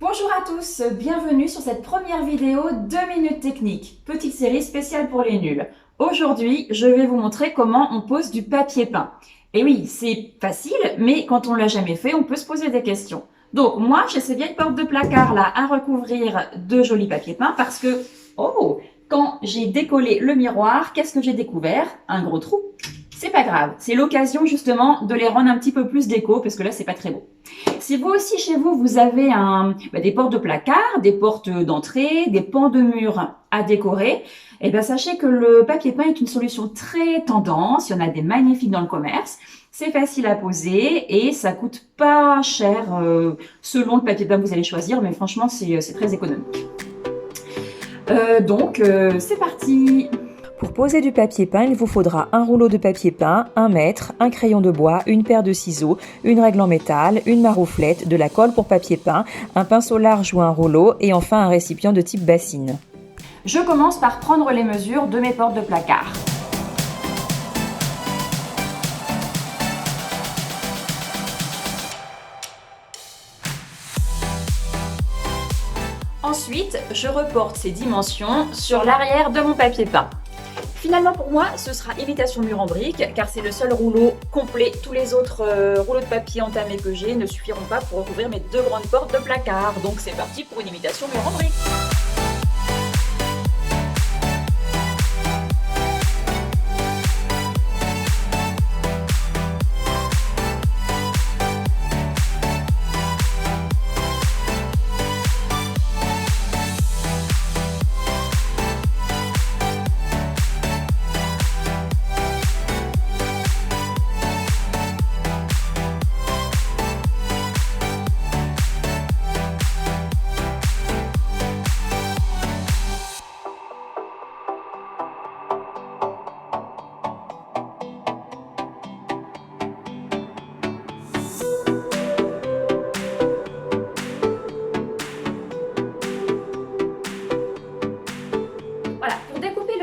Bonjour à tous, bienvenue sur cette première vidéo 2 minutes techniques, petite série spéciale pour les nuls. Aujourd'hui, je vais vous montrer comment on pose du papier peint. Et oui, c'est facile, mais quand on l'a jamais fait, on peut se poser des questions. Donc moi, j'ai ces vieilles portes de placard là à recouvrir de jolis papiers peints parce que, quand j'ai décollé le miroir, qu'est-ce que j'ai découvert? Un gros trou. C'est pas grave, c'est l'occasion justement de les rendre un petit peu plus déco parce que là, c'est pas très beau. Si vous aussi chez vous, vous avez des portes de placard, des portes d'entrée, des pans de mur à décorer, sachez que le papier peint est une solution très tendance. Il y en a des magnifiques dans le commerce. C'est facile à poser et ça coûte pas cher selon le papier peint que vous allez choisir, mais franchement, c'est très économique. C'est parti! Pour poser du papier peint, il vous faudra un rouleau de papier peint, un mètre, un crayon de bois, une paire de ciseaux, une règle en métal, une marouflette, de la colle pour papier peint, un pinceau large ou un rouleau et enfin un récipient de type bassine. Je commence par prendre les mesures de mes portes de placard. Ensuite, je reporte ces dimensions sur l'arrière de mon papier peint. Finalement, pour moi, ce sera imitation mur en brique, car c'est le seul rouleau complet. Tous les autres rouleaux de papier entamés que j'ai ne suffiront pas pour recouvrir mes deux grandes portes de placard. Donc c'est parti pour une imitation mur en brique.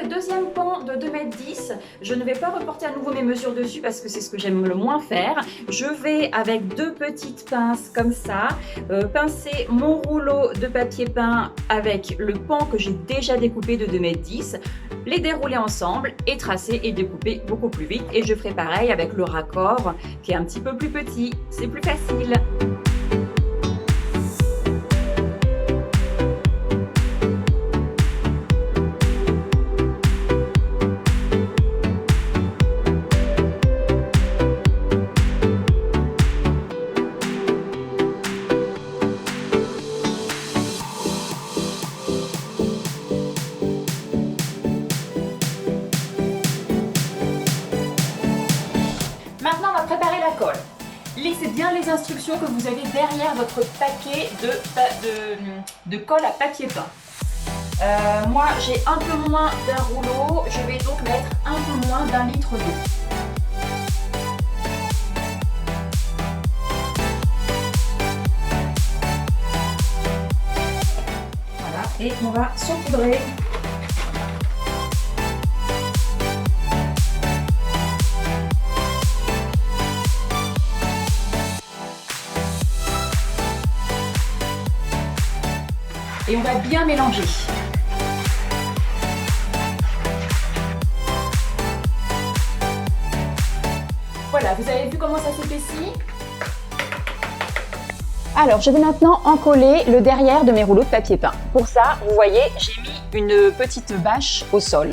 Deuxième pan de 2,10 m, je ne vais pas reporter à nouveau mes mesures dessus parce que c'est ce que j'aime le moins faire. Je vais avec deux petites pinces comme ça, pincer mon rouleau de papier peint avec le pan que j'ai déjà découpé de 2,10 m, les dérouler ensemble et tracer et découper beaucoup plus vite. Et je ferai pareil avec le raccord qui est un petit peu plus petit, c'est plus facile. Maintenant, on va préparer la colle. Lisez bien les instructions que vous avez derrière votre paquet de colle à papier peint. Moi, j'ai un peu moins d'un rouleau, je vais donc mettre un peu moins d'1 litre d'eau. Voilà, et on va saupoudrer. Et on va bien mélanger. Voilà, vous avez vu comment ça s'épaissit? Alors, je vais maintenant encoller le derrière de mes rouleaux de papier peint. Pour ça, vous voyez, j'ai mis une petite bâche au sol.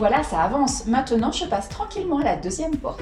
voilà, ça avance. Maintenant, je passe tranquillement à la deuxième porte.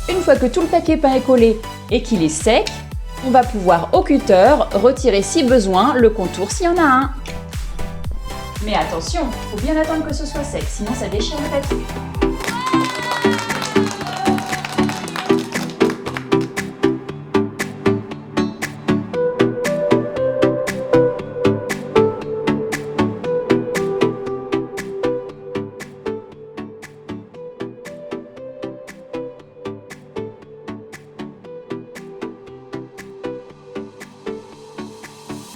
Une fois que tout le papier peint est collé et qu'il est sec, on va pouvoir au cutter retirer si besoin le contour s'il y en a un. Mais attention, il faut bien attendre que ce soit sec, sinon ça déchire le papier.